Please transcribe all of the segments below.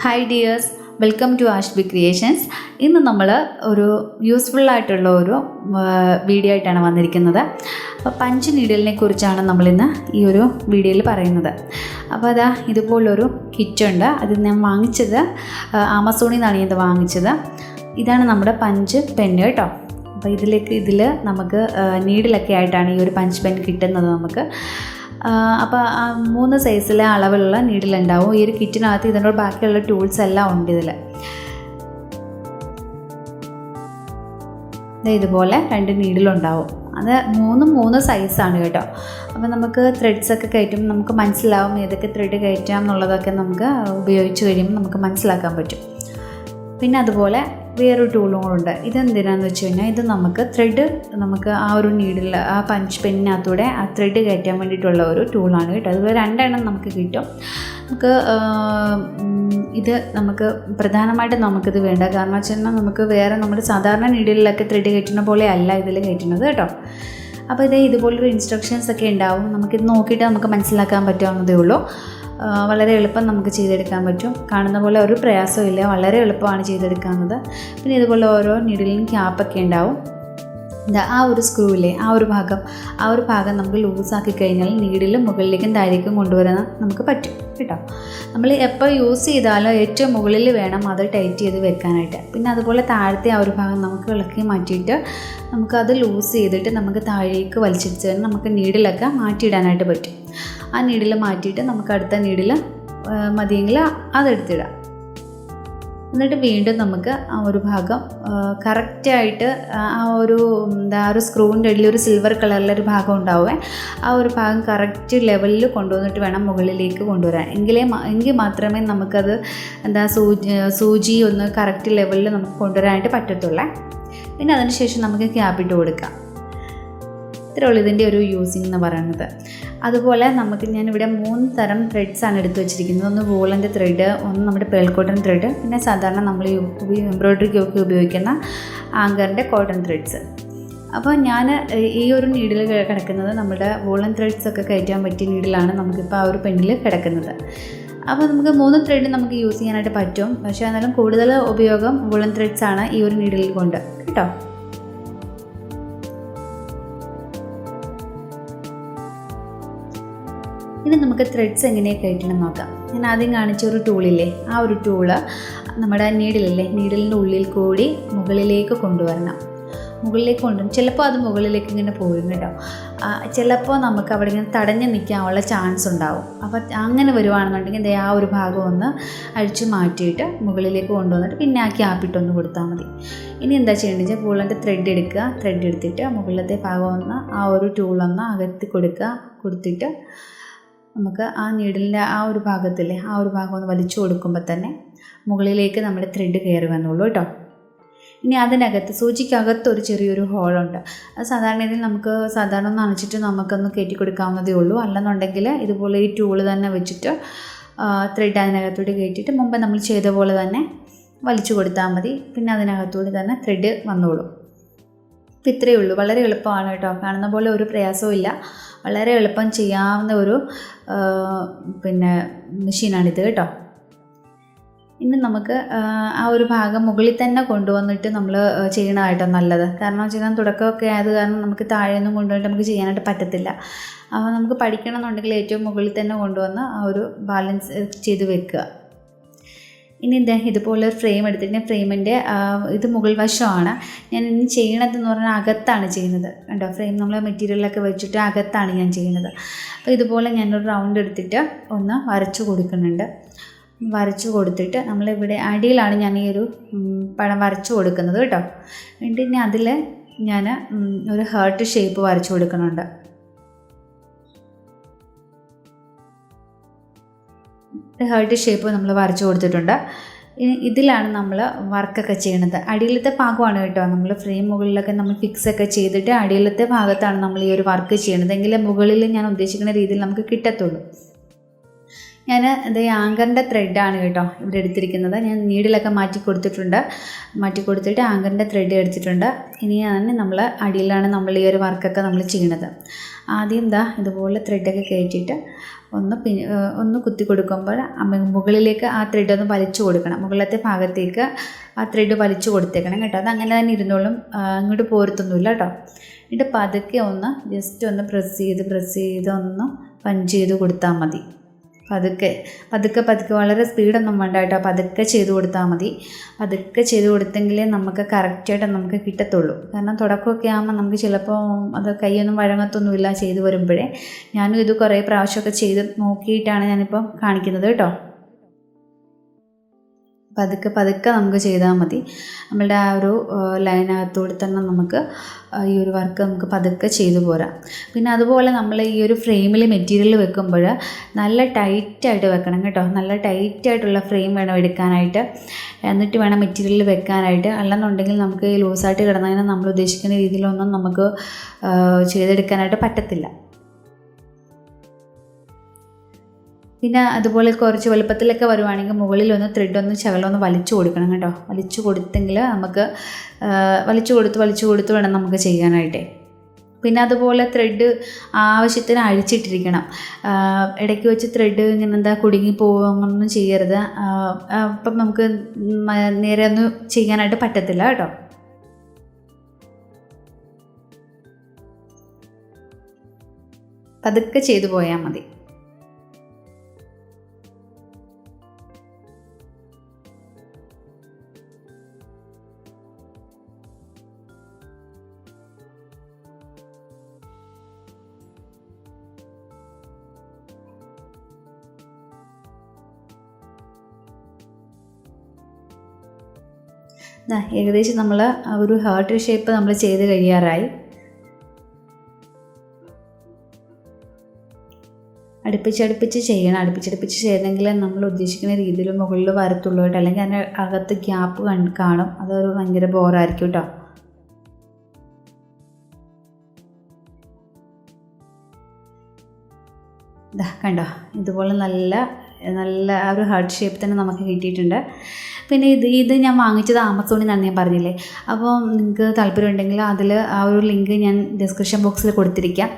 Hi dears, welcome to Ashbicreations. ഇന്ന് നമ്മൾ ഒരു യൂസ്ഫുൾ ആയിട്ടുള്ള ഒരു വീഡിയോ ആയിട്ടാണ് വന്നിരിക്കുന്നത്. അപ്പോൾ പഞ്ച് നീഡിലിനെ കുറിച്ചാണ് നമ്മൾ ഇന്ന് ഈ ഒരു വീഡിയോയിൽ പറയുന്നത്. അപ്പോൾ അതാ ഇതുപോലൊരു കിറ്റ് ഉണ്ട്. അത് ഞാൻ വാങ്ങിച്ചത് ആമസോണിൽ നിന്നാണ് ഇത് വാങ്ങിച്ചത്. ഇതാണ് നമ്മുടെ പഞ്ച് പെന്ന് കേട്ടോ. അപ്പോൾ ഇതിൽ നമുക്ക് നീഡിലൊക്കെ ആയിട്ടാണ് ഈ ഒരു പഞ്ച് പെൻ കിട്ടുന്നത് നമുക്ക്. അപ്പോൾ 3 സൈസിലെ അളവിലുള്ള നീഡിലുണ്ടാവും. ഈ ഒരു കിറ്റിനകത്ത് ഇതിനോട് ബാക്കിയുള്ള ടൂൾസ് എല്ലാം ഉണ്ട്. ഇതുപോലെ 2 നീഡിലുണ്ടാവും. അത് 3 സൈസാണ് കേട്ടോ. അപ്പോൾ നമുക്ക് ത്രെഡ്സൊക്കെ കയറ്റുമ്പോൾ നമുക്ക് മനസ്സിലാവും ഏതൊക്കെ ത്രെഡ് കയറ്റാം എന്നുള്ളതൊക്കെ നമുക്ക് ഉപയോഗിച്ച് കഴിയുമ്പോൾ നമുക്ക് മനസ്സിലാക്കാൻ പറ്റും. പിന്നെ അതുപോലെ വേറൊരു ടൂളും കൂടെ ഉണ്ട്. ഇതെന്തിനാണെന്ന് വെച്ച് കഴിഞ്ഞാൽ ഇത് നമുക്ക് ആ ഒരു നീഡിൽ ആ പഞ്ച് പെന്നിനകത്തൂടെ ആ ത്രെഡ് കയറ്റാൻ വേണ്ടിയിട്ടുള്ള ഒരു ടൂളാണ് കേട്ടോ. അതുപോലെ 2 എണ്ണം നമുക്ക് കിട്ടും. ഇത് നമുക്ക് പ്രധാനമായിട്ടും നമുക്കിത് വേണ്ട. കാരണം വെച്ച് കഴിഞ്ഞാൽ നമുക്ക് വേറെ നമ്മുടെ സാധാരണ നീഡിലൊക്കെ ത്രെഡ് കയറ്റുന്ന പോലെ അല്ല ഇതിൽ കയറ്റുന്നത് കേട്ടോ. അപ്പോൾ ഇതുപോലൊരു ഇൻസ്ട്രക്ഷൻസ് ഒക്കെ ഉണ്ടാവും. നമുക്കിത് നോക്കിയിട്ട് നമുക്ക് മനസ്സിലാക്കാൻ പറ്റാവുന്നതേ ഉള്ളൂ. വളരെ എളുപ്പം നമുക്ക് ചെയ്തെടുക്കാൻ പറ്റും. കാണുന്ന പോലെ ഒരു പ്രയാസവും ഇല്ല, വളരെ എളുപ്പമാണ് ചെയ്തെടുക്കാവുന്നത്. പിന്നെ ഇതുപോലെ ഓരോ നീഡിലിനും ക്യാപ്പൊക്കെ ഉണ്ടാവും. ആ ഒരു സ്ക്രൂവിലെ ആ ഒരു ഭാഗം നമുക്ക് ലൂസാക്കി കഴിഞ്ഞാൽ നീഡിൽ മുകളിലേക്കും താഴേക്കും കൊണ്ടുവരാൻ നമുക്ക് പറ്റും കേട്ടോ. നമ്മൾ എപ്പോൾ യൂസ് ചെയ്താലോ ഏറ്റവും മുകളിൽ വേണം അത് ടൈറ്റ് ചെയ്ത് വെക്കാനായിട്ട്. പിന്നെ അതുപോലെ താഴത്തെ ആ ഒരു ഭാഗം നമുക്ക് ഇളക്കി മാറ്റിയിട്ട് നമുക്കത് ലൂസ് ചെയ്തിട്ട് നമുക്ക് താഴേക്ക് വലിച്ചിട്ട് നമുക്ക് നീഡിലൊക്കെ മാറ്റിയിടാനായിട്ട് പറ്റും. ആ നീഡിൽ മാറ്റിയിട്ട് നമുക്ക് അടുത്ത നീഡിൽ മതിയെങ്കിൽ അതെടുത്തിടാം. എന്നിട്ട് വീണ്ടും നമുക്ക് ആ ഒരു ഭാഗം കറക്റ്റായിട്ട് ആ ഒരു സ്ക്രൂവിൻ്റെ ഇടയിൽ ഒരു സിൽവർ കളറിലൊരു ഭാഗം ഉണ്ടാവുമേ. ആ ഒരു ഭാഗം കറക്റ്റ് ലെവലിൽ കൊണ്ടുവന്നിട്ട് വേണം മുകളിലേക്ക് കൊണ്ടുവരാൻ. എങ്കിൽ മാത്രമേ നമുക്കത് സൂചി ഒന്ന് കറക്റ്റ് ലെവലിൽ നമുക്ക് കൊണ്ടുവരാനായിട്ട് പറ്റത്തുള്ളേ. പിന്നെ അതിനുശേഷം നമുക്ക് ക്യാപ്പിട്ട് കൊടുക്കാം. ഇത്രയുള്ളൂ ഇതിൻ്റെ ഒരു യൂസിങ് എന്ന് പറയുന്നത്. അതുപോലെ ഞാനിവിടെ 3 തരം ത്രെഡ്സാണ് എടുത്ത് വെച്ചിരിക്കുന്നത്. ഒന്ന് വൂളൻ്റെ ത്രെഡ്, ഒന്ന് നമ്മുടെ പേൾ കോട്ടൺ ത്രെഡ്, പിന്നെ സാധാരണ നമ്മൾ എംബ്രോയിഡറിക്കൊക്കെ ഉപയോഗിക്കുന്ന ആങ്കറിൻ്റെ കോട്ടൺ ത്രെഡ്സ്. അപ്പോൾ ഞാൻ ഈ ഒരു നീഡിൽ കിടക്കുന്നത് നമ്മുടെ വൂളൻ ത്രെഡ്സൊക്കെ കയറ്റാൻ പറ്റിയ നീഡിലാണ് നമുക്കിപ്പോൾ ആ ഒരു പെന്നിൽ കിടക്കുന്നത്. അപ്പോൾ നമുക്ക് 3 ത്രെഡ് നമുക്ക് യൂസ് ചെയ്യാനായിട്ട് പറ്റും. പക്ഷേ എന്നാലും കൂടുതൽ ഉപയോഗം വൂളൻ ത്രെഡ്സാണ് ഈ ഒരു നീഡിൽ കൊണ്ട് കേട്ടോ. ഇനി നമുക്ക് ത്രെഡ്സ് എങ്ങനെയൊക്കെ കയറ്റണം നോക്കാം. ഞാൻ ആദ്യം കാണിച്ച ഒരു ടൂളില്ലേ, ആ ഒരു ടൂള് നമ്മുടെ നീഡിലിൻ്റെ ഉള്ളിൽ കൂടി മുകളിലേക്ക് കൊണ്ടുവരണം. ചിലപ്പോൾ അത് മുകളിലേക്ക് ഇങ്ങനെ പോകും കേട്ടോ. ചിലപ്പോൾ നമുക്ക് അവിടെ ഇങ്ങനെ തടഞ്ഞ് നിൽക്കാനുള്ള ചാൻസ് ഉണ്ടാവും. അപ്പോൾ അങ്ങനെ വരുവാണെന്നുണ്ടെങ്കിൽ ആ ഒരു ഭാഗം ഒന്ന് അഴിച്ചു മാറ്റിയിട്ട് മുകളിലേക്ക് കൊണ്ടുവന്നിട്ട് പിന്നെ ആ ക്യാപ്പിട്ടൊന്ന് കൊടുത്താൽ മതി. ഇനി എന്താ ചെയ്യേണ്ടത് വെച്ചാൽ വൂളൻ്റെ ത്രെഡ് എടുത്തിട്ട് മുകളിലത്തെ ഭാഗം ഒന്ന് ആ ഒരു ടൂളൊന്ന് അകത്തി കൊടുത്തിട്ട് നമുക്ക് ആ നീഡിലിൻ്റെ ആ ഒരു ഭാഗം ഒന്ന് വലിച്ചു കൊടുക്കുമ്പോൾ തന്നെ മുകളിലേക്ക് നമ്മുടെ ത്രെഡ് കയറി വന്നോളൂ കേട്ടോ. ഇനി അതിനകത്ത് സൂചിക്കകത്ത് ഒരു ചെറിയൊരു ഹോളുണ്ട്. അത് സാധാരണ രീതിയിൽ നമുക്ക് സാധാരണ ഒന്ന് അണച്ചിട്ട് നമുക്കൊന്ന് കയറ്റി കൊടുക്കാവുന്നതേ ഉള്ളൂ. അല്ലെന്നുണ്ടെങ്കിൽ ഇതുപോലെ ഈ ടൂള് തന്നെ വെച്ചിട്ട് ത്രെഡ് അതിനകത്തോട്ട് കയറ്റിയിട്ട് മുമ്പ് നമ്മൾ ചെയ്ത പോലെ തന്നെ വലിച്ചു കൊടുത്താൽ മതി. പിന്നെ അതിനകത്തോട്ട് തന്നെ ത്രെഡ് വന്നോളൂ. അപ്പോൾ ഇത്രയേ ഉള്ളൂ. വളരെ എളുപ്പമാണ് കേട്ടോ. കാണുന്ന പോലെ ഒരു പ്രയാസവും ഇല്ല. വളരെ എളുപ്പം ചെയ്യാവുന്ന ഒരു മെഷീനാണിത് കേട്ടോ. ഇനി നമുക്ക് ആ ഒരു ഭാഗം മുകളിൽ തന്നെ കൊണ്ടുവന്നിട്ട് നമ്മൾ ചെയ്യണമായിട്ടോ നല്ലത്. കാരണം വെച്ചാൽ തുടക്കമൊക്കെ ആയത് കാരണം നമുക്ക് താഴെയൊന്നും കൊണ്ടുവന്നിട്ട് നമുക്ക് ചെയ്യാനായിട്ട് പറ്റത്തില്ല. അപ്പോൾ നമുക്ക് പഠിക്കണമെന്നുണ്ടെങ്കിൽ ഏറ്റവും മുകളിൽ തന്നെ കൊണ്ടുവന്ന് ആ ഒരു ബാലൻസ് ചെയ്ത് വെക്കുക. ഇനി ഇതുപോലെ ഒരു ഫ്രെയിം എടുത്തിട്ട് ഫ്രെയിമിൻ്റെ ഇത് മുകൾ വശമാണ് ഞാൻ ഇനി ചെയ്യണതെന്ന് പറഞ്ഞാൽ അകത്താണ് ചെയ്യുന്നത് കണ്ടോ. ഫ്രെയിം നമ്മൾ മെറ്റീരിയലൊക്കെ വെച്ചിട്ട് അകത്താണ് ഞാൻ ചെയ്യുന്നത്. അപ്പോൾ ഇതുപോലെ ഞാനൊരു റൗണ്ട് എടുത്തിട്ട് ഒന്ന് വരച്ചു കൊടുക്കുന്നുണ്ട്. വരച്ചു കൊടുത്തിട്ട് നമ്മളിവിടെ അടിയിലാണ് ഞാൻ ഈ ഒരു പടം വരച്ചു കൊടുക്കുന്നത് കേട്ടോ. എന്നിട്ട് ഇനി അതിൽ ഞാൻ ഒരു ഹാർട്ട് ഷേപ്പ് വരച്ചു കൊടുക്കുന്നുണ്ട്. ഹാർട്ട് ഷേപ്പ് നമ്മൾ വരച്ചു കൊടുത്തിട്ടുണ്ട്. ഇതിലാണ് നമ്മൾ വർക്കൊക്കെ ചെയ്യണത്. അടിയിലത്തെ ഭാഗമാണ് കേട്ടോ. നമ്മൾ ഫ്രെയിം മുകളിലൊക്കെ നമ്മൾ ഫിക്സൊക്കെ ചെയ്തിട്ട് അടിയിലത്തെ ഭാഗത്താണ് നമ്മൾ ഈ ഒരു വർക്ക് ചെയ്യണത്. എങ്കിലും മുകളിൽ ഞാൻ ഉദ്ദേശിക്കുന്ന രീതിയിൽ നമുക്ക് കിട്ടത്തുള്ളൂ. ഞാൻ ആങ്കറിൻ്റെ ത്രെഡാണ് കേട്ടോ ഇവിടെ എടുത്തിരിക്കുന്നത്. ഞാൻ നീഡിലൊക്കെ മാറ്റി കൊടുത്തിട്ട് ആങ്കറിൻ്റെ ത്രെഡ് എടുത്തിട്ടുണ്ട്. ഇനിയാണ് അടിയിലാണ് നമ്മൾ ഈ ഒരു വർക്കൊക്കെ നമ്മൾ ചെയ്യണത്. ആദ്യം ഇതുപോലെ ത്രെഡൊക്കെ കയറ്റിയിട്ട് ഒന്ന് കുത്തി കൊടുക്കുമ്പോൾ മുകളിലേക്ക് ആ ത്രെഡ് ഒന്ന് വലിച്ചു കൊടുക്കണം. മുകളിലത്തെ ഭാഗത്തേക്ക് ആ ത്രെഡ് വലിച്ചു കൊടുത്തേക്കണം കേട്ടോ. അത് അങ്ങനെ തന്നെ ഇരുന്നോളും, ഇങ്ങോട്ട് പോരത്തൊന്നുമില്ല കേട്ടോ. എന്നിട്ട് പതുക്കെ ഒന്ന് ജസ്റ്റ് ഒന്ന് പ്രസ് ചെയ്ത് ഒന്ന് പഞ്ച് ചെയ്ത് കൊടുത്താൽ മതി. പതുക്കെ വളരെ സ്പീഡൊന്നും വേണ്ട കേട്ടോ. പതുക്കെ ചെയ്ത് കൊടുത്താൽ മതി. പതുക്കെ ചെയ്ത് കൊടുത്തെങ്കിലേ നമുക്ക് കറക്റ്റായിട്ട് നമുക്ക് കിട്ടത്തുള്ളൂ. കാരണം തുടക്കമൊക്കെ ആകുമ്പോൾ നമുക്ക് ചിലപ്പോൾ അത് കൈയൊന്നും വഴങ്ങത്തൊന്നുമില്ല ചെയ്ത് വരുമ്പോഴേ. ഞാനും ഇത് കുറേ പ്രാവശ്യമൊക്കെ ചെയ്ത് നോക്കിയിട്ടാണ് ഞാനിപ്പം കാണിക്കുന്നത് കേട്ടോ. പതുക്കെ നമുക്ക് ചെയ്താൽ മതി. നമ്മളുടെ ആ ഒരു ലൈനകത്തൂടെ തന്നെ നമുക്ക് ഈ ഒരു വർക്ക് നമുക്ക് പതുക്കെ ചെയ്തു പോരാം. പിന്നെ അതുപോലെ നമ്മൾ ഈ ഒരു ഫ്രെയിമിൽ മെറ്റീരിയൽ വെക്കുമ്പോൾ നല്ല ടൈറ്റായിട്ട് വെക്കണം കേട്ടോ. നല്ല ടൈറ്റായിട്ടുള്ള ഫ്രെയിം വേണം എടുക്കാനായിട്ട്. എന്നിട്ട് വേണം മെറ്റീരിയൽ വെക്കാനായിട്ട്. അല്ലെന്നുണ്ടെങ്കിൽ നമുക്ക് ലൂസായിട്ട് കിടന്നതിന് നമ്മൾ ഉദ്ദേശിക്കുന്ന രീതിയിലൊന്നും നമുക്ക് ചെയ്തെടുക്കാനായിട്ട് പറ്റത്തില്ല. പിന്നെ അതുപോലെ കുറച്ച് വലുപ്പത്തിലൊക്കെ വരുവാണെങ്കിൽ മുകളിലൊന്ന് ത്രെഡൊന്ന് ശകലമൊന്ന് വലിച്ചു കൊടുക്കണം കേട്ടോ. വലിച്ചു കൊടുത്തെങ്കിൽ നമുക്ക് വലിച്ചു കൊടുത്ത് വേണം നമുക്ക് ചെയ്യാനായിട്ട്. പിന്നെ അതുപോലെ ത്രെഡ് ആവശ്യത്തിന് അഴിച്ചിട്ടിരിക്കണം. ഇടയ്ക്ക് വെച്ച് ത്രെഡ് ഇങ്ങനെ കുടുങ്ങി പോകുകയൊന്നും ചെയ്യരുത്. അപ്പം നമുക്ക് നേരെ ഒന്നും ചെയ്യാനായിട്ട് പറ്റത്തില്ല കേട്ടോ. പതുക്കെ ചെയ്തു പോയാൽ മതി. ഏകദേശം നമ്മൾ ഒരു ഹാർട്ട് ഷേപ്പ് നമ്മൾ ചെയ്ത് കഴിയാറായി. അടുപ്പിച്ചടുപ്പിച്ച് ചെയ്യണം. അടുപ്പിച്ചടുപ്പിച്ച് ചെയ്യണമെങ്കിൽ നമ്മൾ ഉദ്ദേശിക്കുന്ന രീതിയിൽ മുകളിൽ വരത്തുള്ളൂ കേട്ടോ. അല്ലെങ്കിൽ അതിൻ്റെ അകത്ത് ഗ്യാപ്പ് കാണും. അതൊരു ഭയങ്കര ബോറായിരിക്കും കേട്ടോ. കണ്ടോ, ഇതുപോലെ നല്ല ആ ഒരു ഹാർട്ട് ഷേപ്പ് തന്നെ നമുക്ക് കിട്ടിയിട്ടുണ്ട്. പിന്നെ ഇത് ഞാൻ വാങ്ങിച്ചത് ആമസോണിൽ നിന്നാണ്, ഞാൻ പറഞ്ഞില്ലേ. അപ്പോൾ നിങ്ങൾക്ക് താല്പര്യമുണ്ടെങ്കിൽ അതിൽ ആ ഒരു ലിങ്ക് ഞാൻ ഡിസ്ക്രിപ്ഷൻ ബോക്സിൽ കൊടുത്തിരിക്കാം.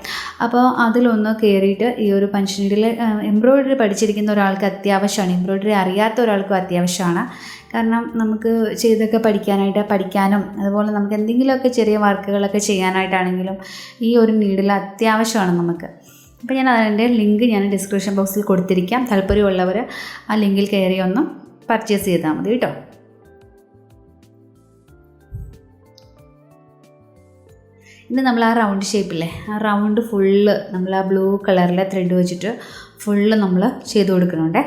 അപ്പോൾ അതിലൊന്ന് കയറിയിട്ട് ഈ ഒരു പഞ്ച് നീഡിൽ എംബ്രോയിഡറി പഠിച്ചിരിക്കുന്ന ഒരാൾക്ക് അത്യാവശ്യമാണ്. എംബ്രോയിഡറി അറിയാത്ത ഒരാൾക്കും അത്യാവശ്യമാണ്. കാരണം നമുക്ക് ചെയ്തൊക്കെ പഠിക്കാനും അതുപോലെ നമുക്ക് എന്തെങ്കിലുമൊക്കെ ചെറിയ വർക്കുകളൊക്കെ ചെയ്യാനായിട്ടാണെങ്കിലും ഈ ഒരു നീഡിൽ അത്യാവശ്യമാണ് നമുക്ക്. അപ്പോൾ ഞാൻ അതിൻ്റെ ലിങ്ക് ഞാൻ ഡിസ്ക്രിപ്ഷൻ ബോക്സിൽ കൊടുത്തിരിക്കാം. താല്പര്യമുള്ളവർ ആ ലിങ്കിൽ കയറി ഒന്ന് പർച്ചേസ് ചെയ്താൽ മതി കേട്ടോ. ഇനി നമ്മൾ ആ റൗണ്ട് ഷേപ്പില്ലേ, ആ റൗണ്ട് ഫുള്ള് നമ്മൾ ആ ബ്ലൂ കളറിലെ ത്രെഡ് വെച്ചിട്ട് ഫുള്ള് നമ്മൾ ചെയ്ത് കൊടുക്കണുണ്ടേ.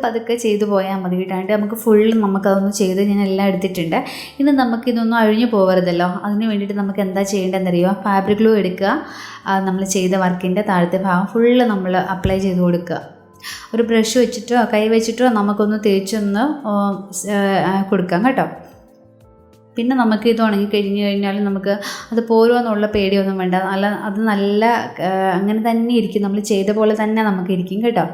പതുക്കെ ചെയ്തു പോയാൽ മതി കേട്ടാണ്ട്. നമുക്ക് ഫുള്ള് നമുക്കതൊന്ന് ചെയ്ത് ഞാൻ എല്ലാം എടുത്തിട്ടുണ്ട്. ഇനി നമുക്കിതൊന്നും അഴിഞ്ഞു പോകരുതല്ലോ. അതിന് വേണ്ടിയിട്ട് നമുക്ക് എന്താ ചെയ്യേണ്ടതെന്നറിയുമോ? ഫാബ്രിക് ഗ്ലൂ എടുക്കുക. നമ്മൾ ചെയ്ത വർക്കിൻ്റെ താഴത്തെ ഭാഗം ഫുള്ള് നമ്മൾ അപ്ലൈ ചെയ്ത് കൊടുക്കുക. ഒരു ബ്രഷ് വെച്ചിട്ടോ കൈ വെച്ചിട്ടോ നമുക്കൊന്ന് തേച്ചൊന്ന് കൊടുക്കാം കേട്ടോ. പിന്നെ നമുക്ക് ഇത് ഉണങ്ങി കഴിഞ്ഞാൽ നമുക്ക് അത് പോരുമെന്നുള്ള പേടിയൊന്നും വേണ്ട. അത് നല്ല അങ്ങനെ തന്നെ ഇരിക്കും. നമ്മൾ ചെയ്ത പോലെ തന്നെ നമുക്ക് ഇരിക്കും കേട്ടോ.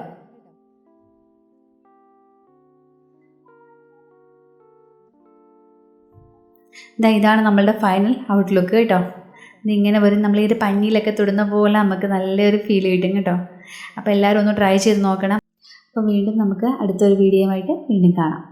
ഇതാണ് നമ്മളുടെ ഫൈനൽ ഔട്ട്ലുക്ക് കേട്ടോ. ഇതിങ്ങനെ വരും. നമ്മൾ ഈ ഒരു പഞ്ഞിയിലൊക്കെ തൊടുന്ന പോലെ നമുക്ക് നല്ലൊരു ഫീൽ കിട്ടും കേട്ടോ. അപ്പോൾ എല്ലാവരും ഒന്ന് ട്രൈ ചെയ്ത് നോക്കണം. അപ്പോൾ വീണ്ടും നമുക്ക് അടുത്തൊരു വീഡിയോയുമായിട്ട് വീണ്ടും കാണാം.